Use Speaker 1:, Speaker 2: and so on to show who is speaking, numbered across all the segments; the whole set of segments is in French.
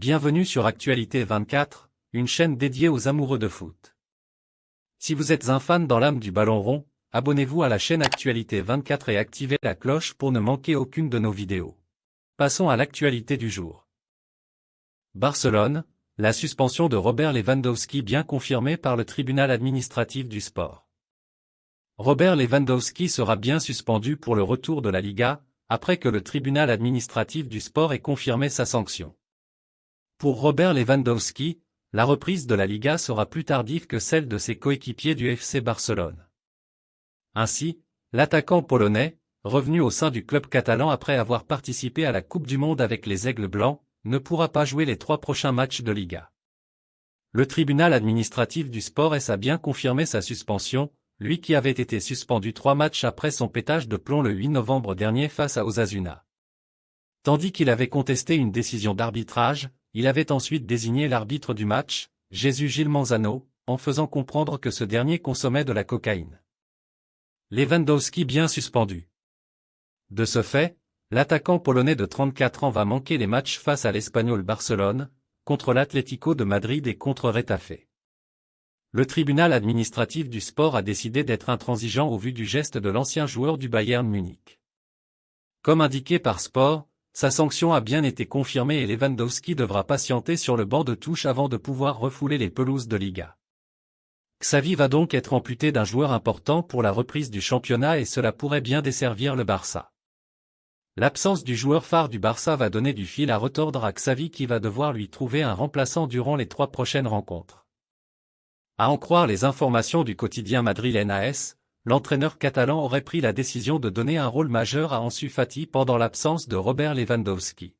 Speaker 1: Bienvenue sur Actualité 24, une chaîne dédiée aux amoureux de foot. Si vous êtes un fan dans l'âme du ballon rond, abonnez-vous à la chaîne Actualité 24 et activez la cloche pour ne manquer aucune de nos vidéos. Passons à l'actualité du jour. Barcelone, la suspension de Robert Lewandowski bien confirmée par le tribunal administratif du sport. Robert Lewandowski sera bien suspendu pour le retour de la Liga, après que le tribunal administratif du sport ait confirmé sa sanction. Pour Robert Lewandowski, la reprise de la Liga sera plus tardive que celle de ses coéquipiers du FC Barcelone. Ainsi, l'attaquant polonais, revenu au sein du club catalan après avoir participé à la Coupe du Monde avec les Aigles Blancs, ne pourra pas jouer les 3 prochains matchs de Liga. Le tribunal administratif du sport a bien confirmé sa suspension, lui qui avait été suspendu 3 matchs après son pétage de plomb le 8 novembre dernier face à Osasuna. Tandis qu'il avait contesté une décision d'arbitrage, il avait ensuite désigné l'arbitre du match, Jesús Gil Manzano, en faisant comprendre que ce dernier consommait de la cocaïne. Lewandowski bien suspendu. De ce fait, l'attaquant polonais de 34 ans va manquer les matchs face à l'Espagnol Barcelone, contre l'Atlético de Madrid et contre Retafe. Le tribunal administratif du sport a décidé d'être intransigeant au vu du geste de l'ancien joueur du Bayern Munich. Comme indiqué par Sport, sa sanction a bien été confirmée et Lewandowski devra patienter sur le banc de touche avant de pouvoir refouler les pelouses de Liga. Xavi va donc être amputé d'un joueur important pour la reprise du championnat et cela pourrait bien desservir le Barça. L'absence du joueur phare du Barça va donner du fil à retordre à Xavi qui va devoir lui trouver un remplaçant durant les 3 prochaines rencontres. À en croire les informations du quotidien madrilène AS, l'entraîneur catalan aurait pris la décision de donner un rôle majeur à Ansu Fati pendant l'absence de Robert Lewandowski.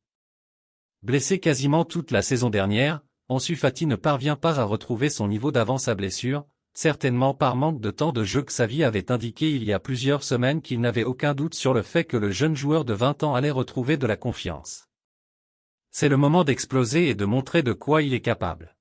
Speaker 1: Blessé quasiment toute la saison dernière, Ansu Fati ne parvient pas à retrouver son niveau d'avant sa blessure, certainement par manque de temps de jeu. Xavi avait indiqué il y a plusieurs semaines qu'il n'avait aucun doute sur le fait que le jeune joueur de 20 ans allait retrouver de la confiance. C'est le moment d'exploser et de montrer de quoi il est capable.